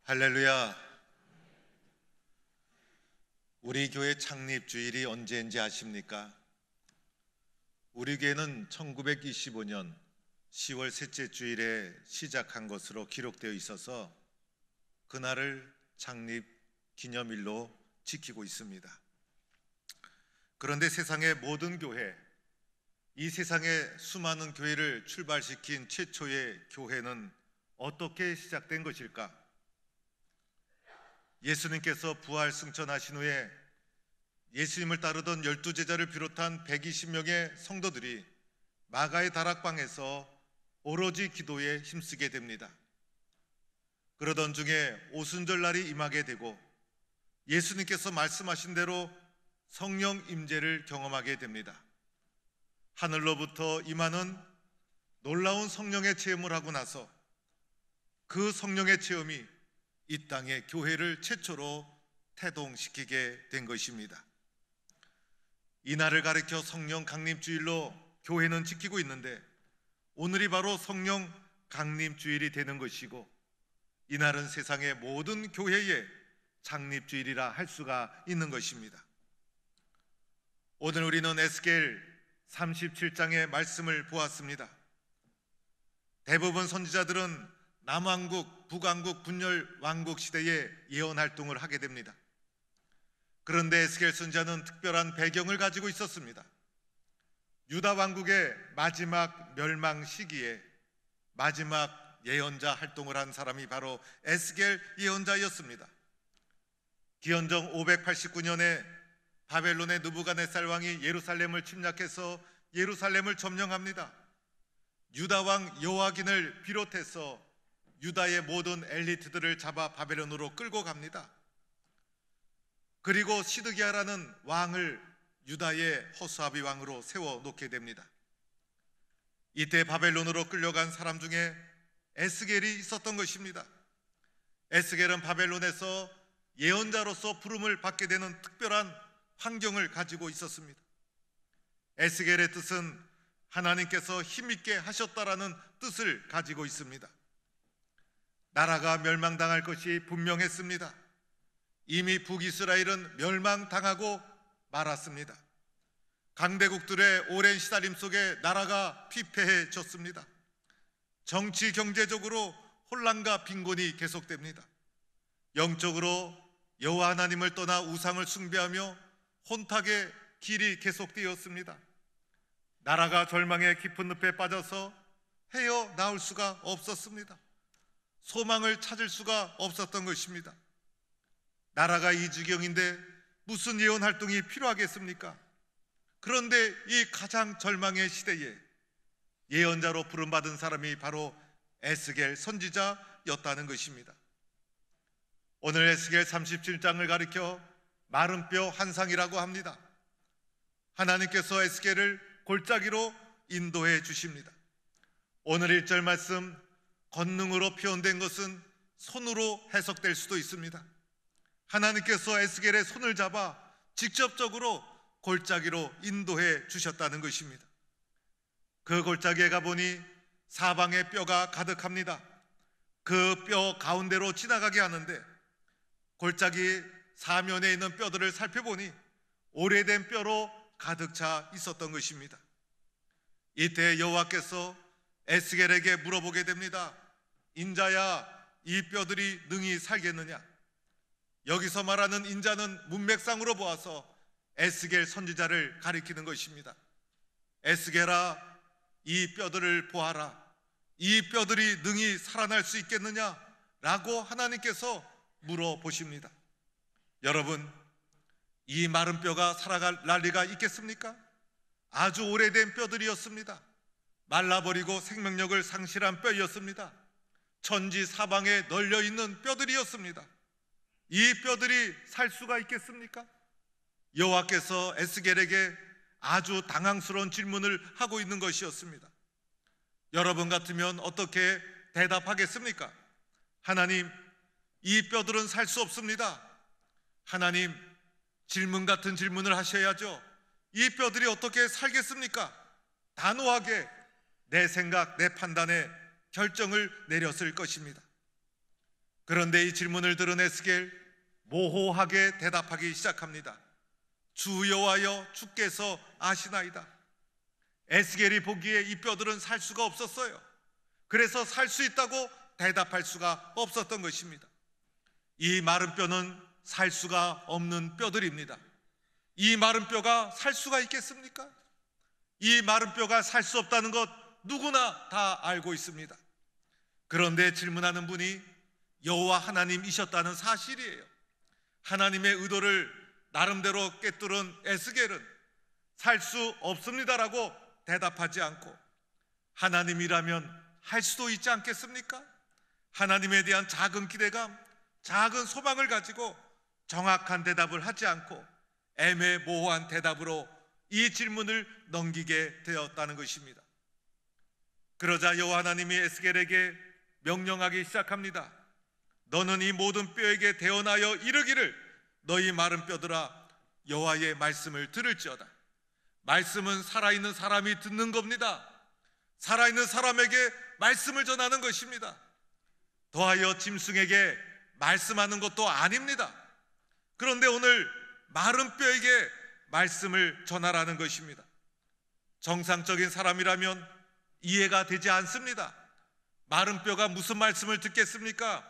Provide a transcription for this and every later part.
할렐루야. 우리 교회 창립 주일이 언제인지 아십니까? 우리 교회는 1925년 10월 셋째 주일에 시작한 것으로 기록되어 있어서 그날을 창립 기념일로 지키고 있습니다. 그런데 세상의 모든 교회, 이 세상의 수많은 교회를 출발시킨 최초의 교회는 어떻게 시작된 것일까? 예수님께서 부활 승천하신 후에 예수님을 따르던 12제자를 비롯한 120명의 성도들이 마가의 다락방에서 오로지 기도에 힘쓰게 됩니다. 그러던 중에 오순절날이 임하게 되고 예수님께서 말씀하신 대로 성령 임재를 경험하게 됩니다. 하늘로부터 임하는 놀라운 성령의 체험을 하고 나서 그 성령의 체험이 이 땅에 교회를 최초로 태동시키게 된 것입니다. 이날을 가리켜 성령 강림주일로 교회는 지키고 있는데 오늘이 바로 성령 강림주일이 되는 것이고 이날은 세상의 모든 교회의 창립주일이라 할 수가 있는 것입니다. 오늘 우리는 에스겔 37장의 말씀을 보았습니다. 대부분 선지자들은 남왕국, 북왕국, 분열 왕국 시대에 예언 활동을 하게 됩니다. 그런데 에스겔 선지자는 특별한 배경을 가지고 있었습니다. 유다 왕국의 마지막 멸망 시기에 마지막 예언자 활동을 한 사람이 바로 에스겔 예언자였습니다. 기원전 589년에 바벨론의 느부갓네살 왕이 예루살렘을 침략해서 예루살렘을 점령합니다. 유다 왕 여호아긴을 비롯해서 유다의 모든 엘리트들을 잡아 바벨론으로 끌고 갑니다. 그리고 시드기야라는 왕을 유다의 호수아비 왕으로 세워놓게 됩니다. 이때 바벨론으로 끌려간 사람 중에 에스겔이 있었던 것입니다. 에스겔은 바벨론에서 예언자로서 부름을 받게 되는 특별한 환경을 가지고 있었습니다. 에스겔의 뜻은 하나님께서 힘있게 하셨다라는 뜻을 가지고 있습니다. 나라가 멸망당할 것이 분명했습니다. 이미 북이스라엘은 멸망당하고 말았습니다. 강대국들의 오랜 시달림 속에 나라가 피폐해졌습니다. 정치 경제적으로 혼란과 빈곤이 계속됩니다. 영적으로 여호와 하나님을 떠나 우상을 숭배하며 혼탁의 길이 계속되었습니다. 나라가 절망의 깊은 늪에 빠져서 헤어나올 수가 없었습니다. 소망을 찾을 수가 없었던 것입니다. 나라가 이 지경인데 무슨 예언 활동이 필요하겠습니까? 그런데 이 가장 절망의 시대에 예언자로 부름받은 사람이 바로 에스겔 선지자였다는 것입니다. 오늘 에스겔 37장을 가리켜 마른 뼈 환상이라고 합니다. 하나님께서 에스겔을 골짜기로 인도해 주십니다. 오늘 1절 말씀 권능으로 표현된 것은 손으로 해석될 수도 있습니다. 하나님께서 에스겔의 손을 잡아 직접적으로 골짜기로 인도해 주셨다는 것입니다. 그 골짜기에 가보니 사방에 뼈가 가득합니다. 그 뼈 가운데로 지나가게 하는데 골짜기 사면에 있는 뼈들을 살펴보니 오래된 뼈로 가득 차 있었던 것입니다. 이때 여호와께서 에스겔에게 물어보게 됩니다. 인자야, 이 뼈들이 능히 살겠느냐? 여기서 말하는 인자는 문맥상으로 보아서 에스겔 선지자를 가리키는 것입니다. 에스겔아, 이 뼈들을 보아라. 이 뼈들이 능히 살아날 수 있겠느냐? 라고 하나님께서 물어보십니다. 여러분, 이 마른 뼈가 살아날 리가 있겠습니까? 아주 오래된 뼈들이었습니다. 말라버리고 생명력을 상실한 뼈였습니다. 천지 사방에 널려있는 뼈들이었습니다. 이 뼈들이 살 수가 있겠습니까? 여호와께서 에스겔에게 아주 당황스러운 질문을 하고 있는 것이었습니다. 여러분 같으면 어떻게 대답하겠습니까? 하나님, 이 뼈들은 살 수 없습니다. 하나님, 질문 같은 질문을 하셔야죠. 이 뼈들이 어떻게 살겠습니까? 단호하게 내 생각, 내 판단에 결정을 내렸을 것입니다. 그런데 이 질문을 들은 에스겔 모호하게 대답하기 시작합니다. 주 여호와여, 주께서 아시나이다. 에스겔이 보기에 이 뼈들은 살 수가 없었어요. 그래서 살 수 있다고 대답할 수가 없었던 것입니다. 이 마른 뼈는 살 수가 없는 뼈들입니다. 이 마른 뼈가 살 수가 있겠습니까? 이 마른 뼈가 살 수 없다는 것 누구나 다 알고 있습니다. 그런데 질문하는 분이 여호와 하나님이셨다는 사실이에요. 하나님의 의도를 나름대로 꿰뚫은 에스겔은 살 수 없습니다라고 대답하지 않고 하나님이라면 할 수도 있지 않겠습니까? 하나님에 대한 작은 기대감, 작은 소망을 가지고 정확한 대답을 하지 않고 애매모호한 대답으로 이 질문을 넘기게 되었다는 것입니다. 그러자 여호와 하나님이 에스겔에게 명령하기 시작합니다. 너는 이 모든 뼈에게 대언하여 이르기를 너희 마른 뼈들아 여호와의 말씀을 들을지어다. 말씀은 살아있는 사람이 듣는 겁니다. 살아있는 사람에게 말씀을 전하는 것입니다. 더하여 짐승에게 말씀하는 것도 아닙니다. 그런데 오늘 마른 뼈에게 말씀을 전하라는 것입니다. 정상적인 사람이라면 이해가 되지 않습니다. 마른 뼈가 무슨 말씀을 듣겠습니까?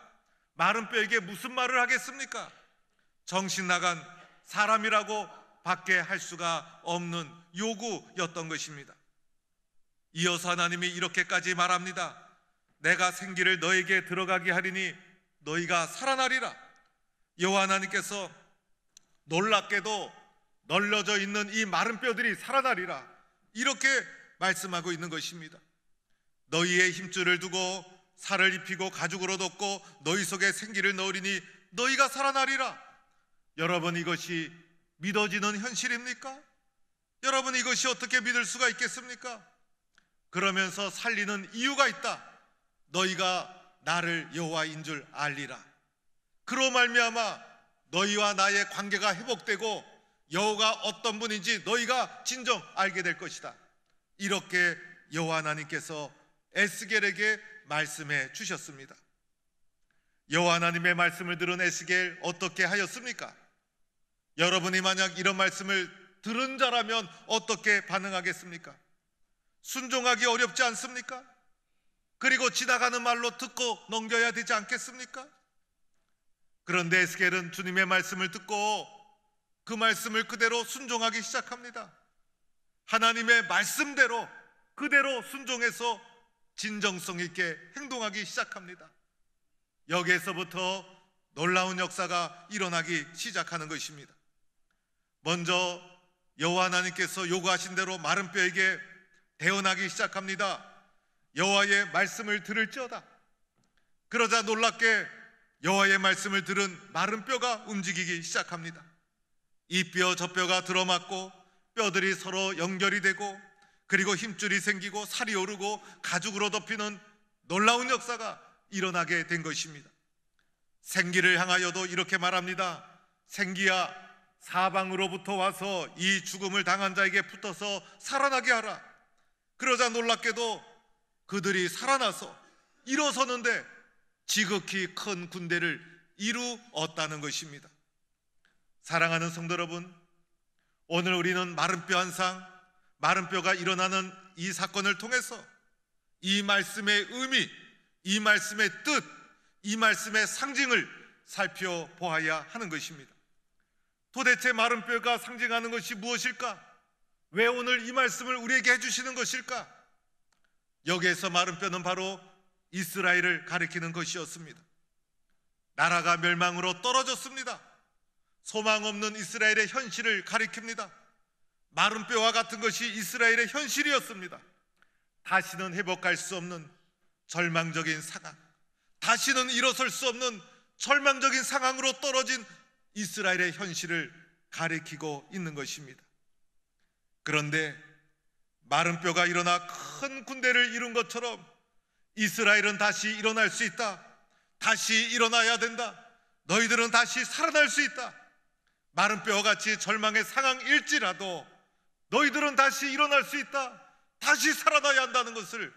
마른 뼈에게 무슨 말을 하겠습니까? 정신 나간 사람이라고 밖에 할 수가 없는 요구였던 것입니다. 이어서 하나님이 이렇게까지 말합니다. 내가 생기를 너에게 들어가게 하리니 너희가 살아나리라. 여호와 하나님께서 놀랍게도 널려져 있는 이 마른 뼈들이 살아나리라, 이렇게 말씀하고 있는 것입니다. 너희의 힘줄을 두고 살을 입히고 가죽으로 덮고 너희 속에 생기를 넣으리니 너희가 살아나리라. 여러분, 이것이 믿어지는 현실입니까? 여러분, 이것이 어떻게 믿을 수가 있겠습니까? 그러면서 살리는 이유가 있다. 너희가 나를 여호와인 줄 알리라. 그로 말미암아 너희와 나의 관계가 회복되고 여호와가 어떤 분인지 너희가 진정 알게 될 것이다. 이렇게 여호와 하나님께서 에스겔에게 말씀해 주셨습니다. 여호와 하나님의 말씀을 들은 에스겔 어떻게 하였습니까? 여러분이 만약 이런 말씀을 들은 자라면 어떻게 반응하겠습니까? 순종하기 어렵지 않습니까? 그리고 지나가는 말로 듣고 넘겨야 되지 않겠습니까? 그런데 에스겔은 주님의 말씀을 듣고 그 말씀을 그대로 순종하기 시작합니다. 하나님의 말씀대로 그대로 순종해서 진정성 있게 행동하기 시작합니다. 여기에서부터 놀라운 역사가 일어나기 시작하는 것입니다. 먼저 여호와 하나님께서 요구하신 대로 마른 뼈에게 대언하기 시작합니다. 여호와의 말씀을 들을지어다. 그러자 놀랍게 여호와의 말씀을 들은 마른 뼈가 움직이기 시작합니다. 이 뼈 저 뼈가 들어맞고 뼈들이 서로 연결이 되고 그리고 힘줄이 생기고 살이 오르고 가죽으로 덮이는 놀라운 역사가 일어나게 된 것입니다. 생기를 향하여도 이렇게 말합니다. 생기야, 사방으로부터 와서 이 죽음을 당한 자에게 붙어서 살아나게 하라. 그러자 놀랍게도 그들이 살아나서 일어서는데 지극히 큰 군대를 이루었다는 것입니다. 사랑하는 성도 여러분, 오늘 우리는 마른 뼈 한 상, 마른 뼈가 일어나는 이 사건을 통해서 이 말씀의 의미, 이 말씀의 뜻, 이 말씀의 상징을 살펴보아야 하는 것입니다. 도대체 마른 뼈가 상징하는 것이 무엇일까? 왜 오늘 이 말씀을 우리에게 해주시는 것일까? 여기에서 마른 뼈는 바로 이스라엘을 가리키는 것이었습니다. 나라가 멸망으로 떨어졌습니다. 소망 없는 이스라엘의 현실을 가리킵니다. 마른 뼈와 같은 것이 이스라엘의 현실이었습니다. 다시는 회복할 수 없는 절망적인 상황, 다시는 일어설 수 없는 절망적인 상황으로 떨어진 이스라엘의 현실을 가리키고 있는 것입니다. 그런데 마른 뼈가 일어나 큰 군대를 이룬 것처럼 이스라엘은 다시 일어날 수 있다. 다시 일어나야 된다. 너희들은 다시 살아날 수 있다. 마른 뼈와 같이 절망의 상황일지라도 너희들은 다시 일어날 수 있다. 다시 살아나야 한다는 것을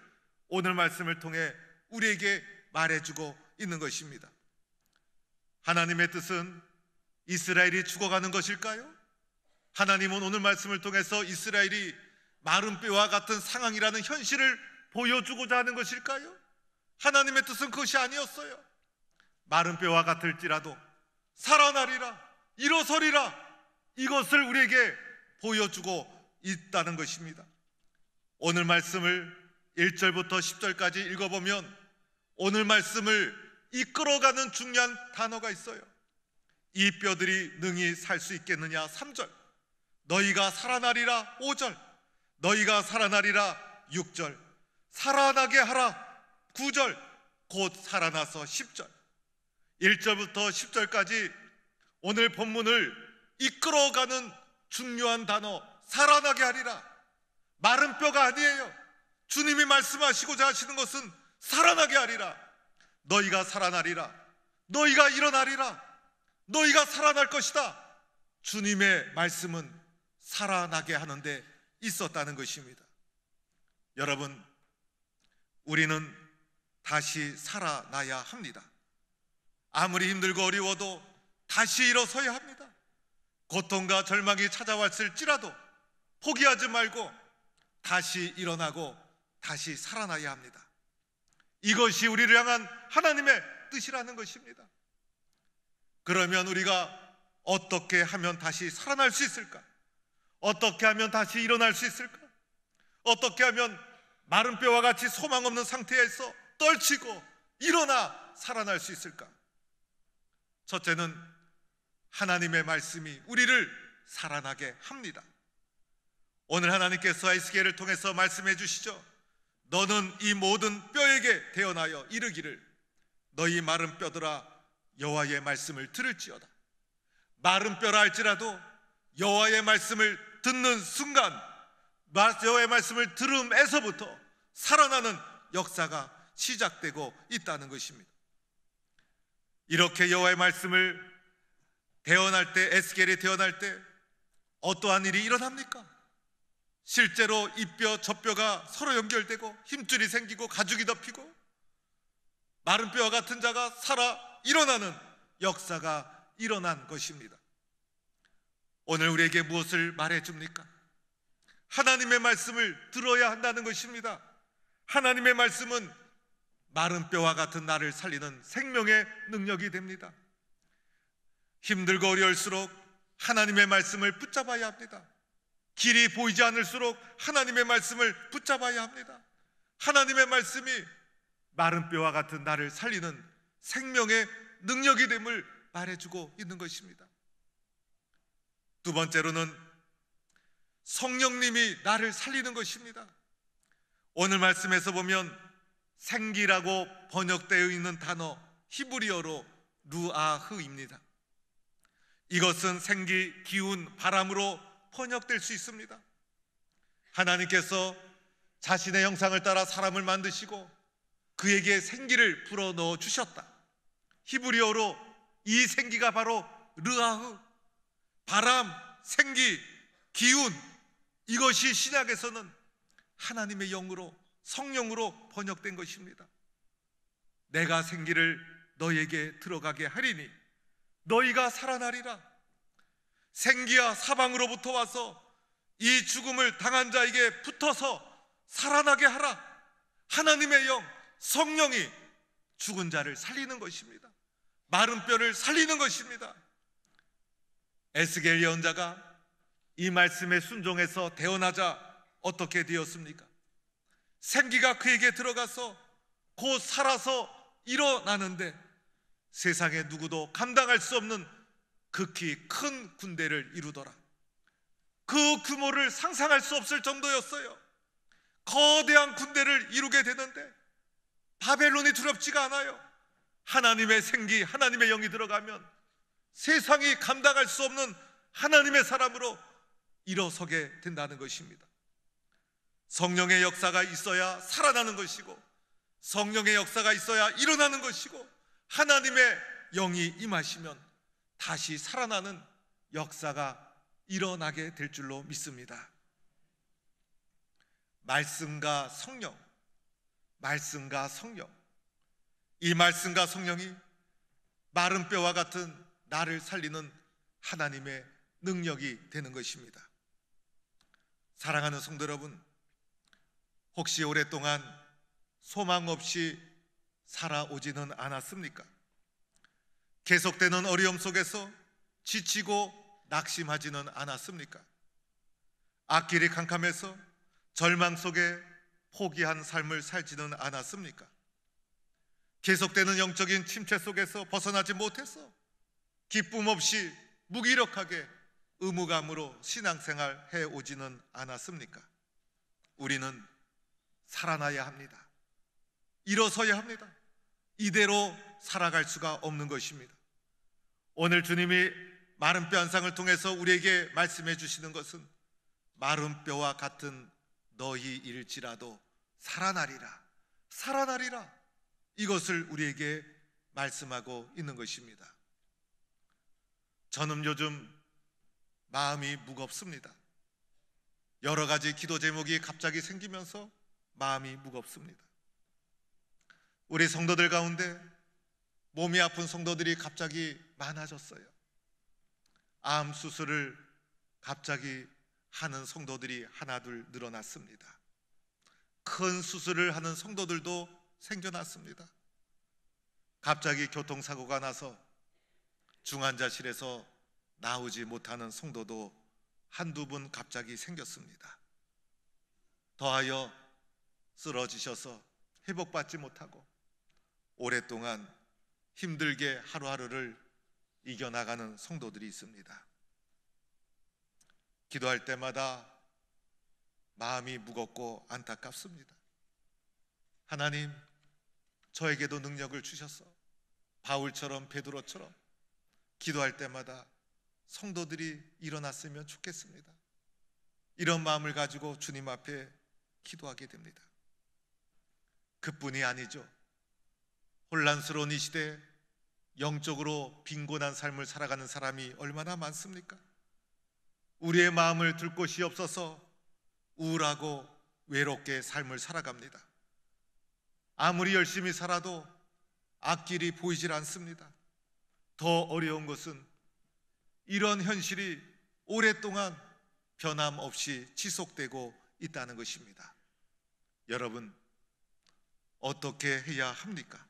오늘 말씀을 통해 우리에게 말해주고 있는 것입니다. 하나님의 뜻은 이스라엘이 죽어가는 것일까요? 하나님은 오늘 말씀을 통해서 이스라엘이 마른 뼈와 같은 상황이라는 현실을 보여주고자 하는 것일까요? 하나님의 뜻은 그것이 아니었어요. 마른 뼈와 같을지라도 살아나리라, 일어서리라, 이것을 우리에게 보여주고 있다는 것입니다. 오늘 말씀을 1절부터 10절까지 읽어보면 오늘 말씀을 이끌어가는 중요한 단어가 있어요. 이 뼈들이 능히 살 수 있겠느냐 3절, 너희가 살아나리라 5절, 너희가 살아나리라 6절, 살아나게 하라 9절, 곧 살아나서 10절. 1절부터 10절까지 오늘 본문을 이끌어가는 중요한 단어, 살아나게 하리라. 마른 뼈가 아니에요. 주님이 말씀하시고자 하시는 것은 살아나게 하리라. 너희가 살아나리라. 너희가 일어나리라. 너희가 살아날 것이다. 주님의 말씀은 살아나게 하는데 있었다는 것입니다. 여러분, 우리는 다시 살아나야 합니다. 아무리 힘들고 어려워도 다시 일어서야 합니다. 고통과 절망이 찾아왔을지라도 포기하지 말고 다시 일어나고 다시 살아나야 합니다. 이것이 우리를 향한 하나님의 뜻이라는 것입니다. 그러면 우리가 어떻게 하면 다시 살아날 수 있을까? 어떻게 하면 다시 일어날 수 있을까? 어떻게 하면 마른 뼈와 같이 소망 없는 상태에서 떨치고 일어나 살아날 수 있을까? 첫째는 하나님의 말씀이 우리를 살아나게 합니다. 오늘 하나님께서 에스겔을 통해서 말씀해 주시죠. 너는 이 모든 뼈에게 대언하여 이르기를 너희 마른 뼈들아 여호와의 말씀을 들을지어다. 마른 뼈라 할지라도 여호와의 말씀을 듣는 순간, 여호와의 말씀을 들음에서부터 살아나는 역사가 시작되고 있다는 것입니다. 이렇게 여호와의 말씀을 대언할 때, 에스겔이 대언할 때 어떠한 일이 일어납니까? 실제로 이 뼈 저 뼈가 서로 연결되고 힘줄이 생기고 가죽이 덮이고 마른 뼈와 같은 자가 살아 일어나는 역사가 일어난 것입니다. 오늘 우리에게 무엇을 말해줍니까? 하나님의 말씀을 들어야 한다는 것입니다. 하나님의 말씀은 마른 뼈와 같은 나를 살리는 생명의 능력이 됩니다. 힘들고 어려울수록 하나님의 말씀을 붙잡아야 합니다. 길이 보이지 않을수록 하나님의 말씀을 붙잡아야 합니다. 하나님의 말씀이 마른 뼈와 같은 나를 살리는 생명의 능력이 됨을 말해주고 있는 것입니다. 두 번째로는 성령님이 나를 살리는 것입니다. 오늘 말씀에서 보면 생기라고 번역되어 있는 단어 히브리어로 루아흐입니다. 이것은 생기, 기운, 바람으로 번역될 수 있습니다. 하나님께서 자신의 형상을 따라 사람을 만드시고 그에게 생기를 불어넣어 주셨다. 히브리어로 이 생기가 바로 르아흐, 바람, 생기, 기운, 이것이 신약에서는 하나님의 영으로, 성령으로 번역된 것입니다. 내가 생기를 너에게 들어가게 하리니 너희가 살아나리라. 생기야 사방으로부터 와서 이 죽음을 당한 자에게 붙어서 살아나게 하라. 하나님의 영, 성령이 죽은 자를 살리는 것입니다. 마른 뼈를 살리는 것입니다. 에스겔 예언자가 이 말씀에 순종해서 대언하자 어떻게 되었습니까? 생기가 그에게 들어가서 곧 살아서 일어나는데 세상에 누구도 감당할 수 없는 극히 큰 군대를 이루더라. 그 규모를 상상할 수 없을 정도였어요. 거대한 군대를 이루게 되는데 바벨론이 두렵지가 않아요. 하나님의 생기, 하나님의 영이 들어가면 세상이 감당할 수 없는 하나님의 사람으로 일어서게 된다는 것입니다. 성령의 역사가 있어야 살아나는 것이고 성령의 역사가 있어야 일어나는 것이고 하나님의 영이 임하시면 다시 살아나는 역사가 일어나게 될 줄로 믿습니다. 말씀과 성령, 말씀과 성령, 이 말씀과 성령이 마른 뼈와 같은 나를 살리는 하나님의 능력이 되는 것입니다. 사랑하는 성도 여러분, 혹시 오랫동안 소망 없이 살아오지는 않았습니까? 계속되는 어려움 속에서 지치고 낙심하지는 않았습니까? 앞길이 캄캄해서 절망 속에 포기한 삶을 살지는 않았습니까? 계속되는 영적인 침체 속에서 벗어나지 못해서 기쁨 없이 무기력하게 의무감으로 신앙생활 해오지는 않았습니까? 우리는 살아나야 합니다. 일어서야 합니다. 이대로 살아갈 수가 없는 것입니다. 오늘 주님이 마른 뼈 한 쌍을 통해서 우리에게 말씀해 주시는 것은 마른 뼈와 같은 너희일지라도 살아나리라, 살아나리라, 이것을 우리에게 말씀하고 있는 것입니다. 저는 요즘 마음이 무겁습니다. 여러 가지 기도 제목이 갑자기 생기면서 마음이 무겁습니다. 우리 성도들 가운데 몸이 아픈 성도들이 갑자기 많아졌어요. 암 수술을 갑자기 하는 성도들이 하나둘 늘어났습니다. 큰 수술을 하는 성도들도 생겨났습니다. 갑자기 교통사고가 나서 중환자실에서 나오지 못하는 성도도 한두 분 갑자기 생겼습니다. 더하여 쓰러지셔서 회복받지 못하고 오랫동안 힘들게 하루하루를 이겨나가는 성도들이 있습니다. 기도할 때마다 마음이 무겁고 안타깝습니다. 하나님, 저에게도 능력을 주셔서 바울처럼 베드로처럼 기도할 때마다 성도들이 일어났으면 좋겠습니다. 이런 마음을 가지고 주님 앞에 기도하게 됩니다. 그뿐이 아니죠. 혼란스러운 이 시대에 영적으로 빈곤한 삶을 살아가는 사람이 얼마나 많습니까? 우리의 마음을 들 곳이 없어서 우울하고 외롭게 삶을 살아갑니다. 아무리 열심히 살아도 앞길이 보이질 않습니다. 더 어려운 것은 이런 현실이 오랫동안 변함없이 지속되고 있다는 것입니다. 여러분, 어떻게 해야 합니까?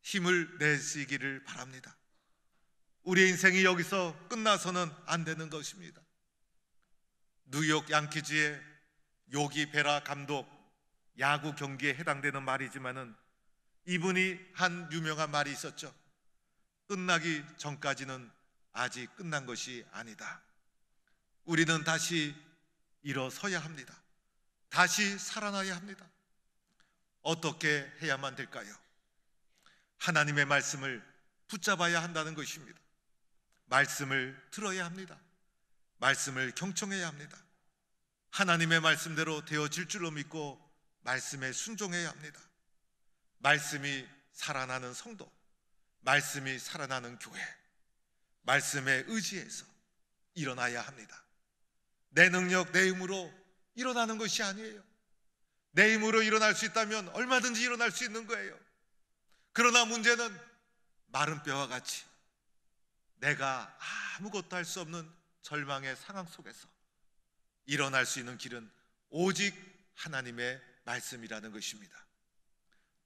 힘을 내시기를 바랍니다. 우리 인생이 여기서 끝나서는 안 되는 것입니다. 뉴욕 양키즈의 요기 베라 감독 야구 경기에 해당되는 말이지만은 이분이 한 유명한 말이 있었죠. 끝나기 전까지는 아직 끝난 것이 아니다. 우리는 다시 일어서야 합니다. 다시 살아나야 합니다. 어떻게 해야만 될까요? 하나님의 말씀을 붙잡아야 한다는 것입니다. 말씀을 들어야 합니다. 말씀을 경청해야 합니다. 하나님의 말씀대로 되어질 줄로 믿고 말씀에 순종해야 합니다. 말씀이 살아나는 성도, 말씀이 살아나는 교회, 말씀에 의지해서 일어나야 합니다. 내 능력, 내 힘으로 일어나는 것이 아니에요. 내 힘으로 일어날 수 있다면 얼마든지 일어날 수 있는 거예요. 그러나 문제는 마른 뼈와 같이 내가 아무것도 할 수 없는 절망의 상황 속에서 일어날 수 있는 길은 오직 하나님의 말씀이라는 것입니다.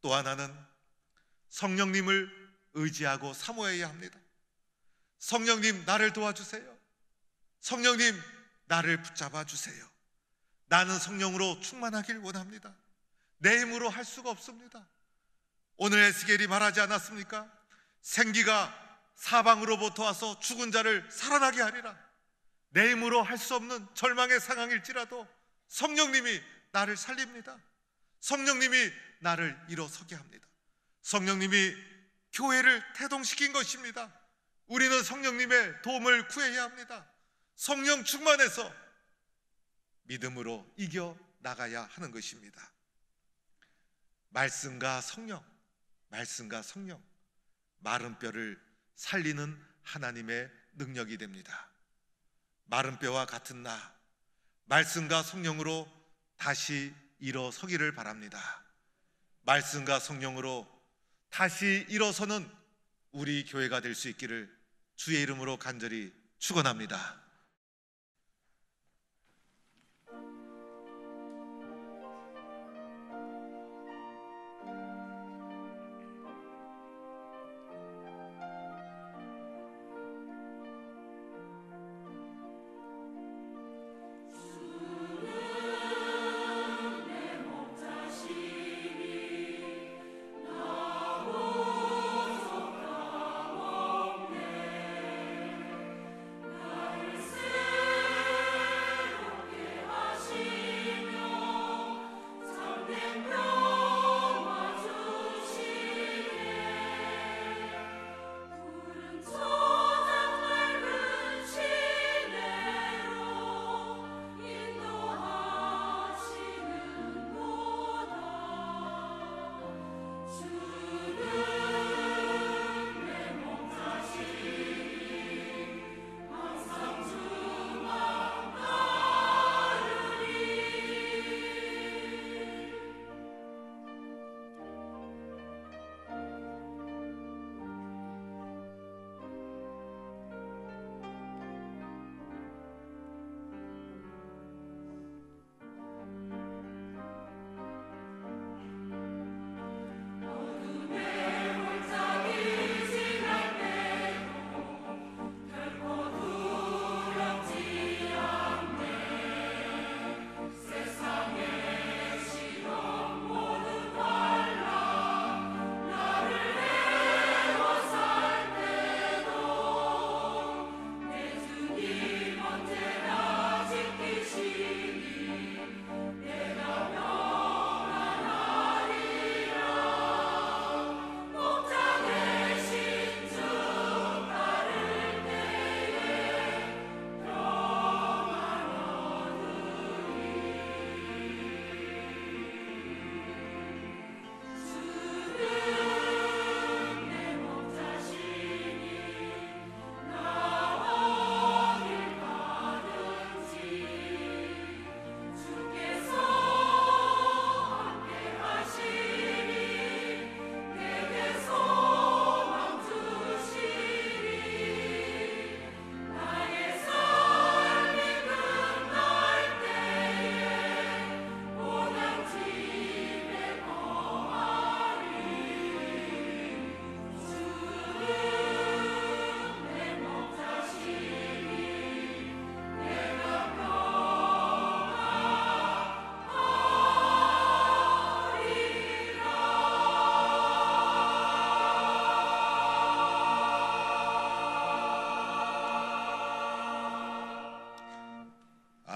또 하나는 성령님을 의지하고 사모해야 합니다. 성령님, 나를 도와주세요. 성령님, 나를 붙잡아 주세요. 나는 성령으로 충만하길 원합니다. 내 힘으로 할 수가 없습니다. 오늘 에스겔이 말하지 않았습니까? 생기가 사방으로부터 와서 죽은 자를 살아나게 하리라. 내 힘으로 할 수 없는 절망의 상황일지라도 성령님이 나를 살립니다. 성령님이 나를 일어서게 합니다. 성령님이 교회를 태동시킨 것입니다. 우리는 성령님의 도움을 구해야 합니다. 성령 충만해서 믿음으로 이겨나가야 하는 것입니다. 말씀과 성령, 말씀과 성령, 마른 뼈를 살리는 하나님의 능력이 됩니다. 마른 뼈와 같은 나, 말씀과 성령으로 다시 일어서기를 바랍니다. 말씀과 성령으로 다시 일어서는 우리 교회가 될 수 있기를 주의 이름으로 간절히 축원합니다.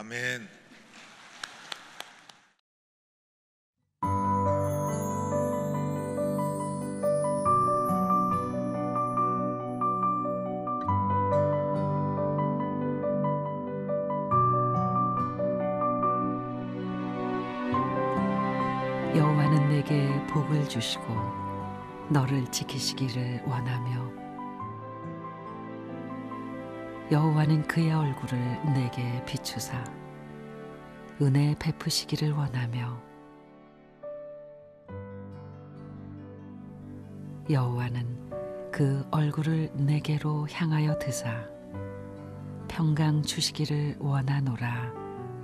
아멘. 여호와는 내게 복을 주시고 너를 지키시기를 원하며 여호와는 그의 얼굴을 내게 비추사 은혜 베푸시기를 원하며 여호와는 그 얼굴을 내게로 향하여 드사 평강 주시기를 원하노라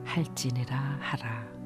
할지니라 하라.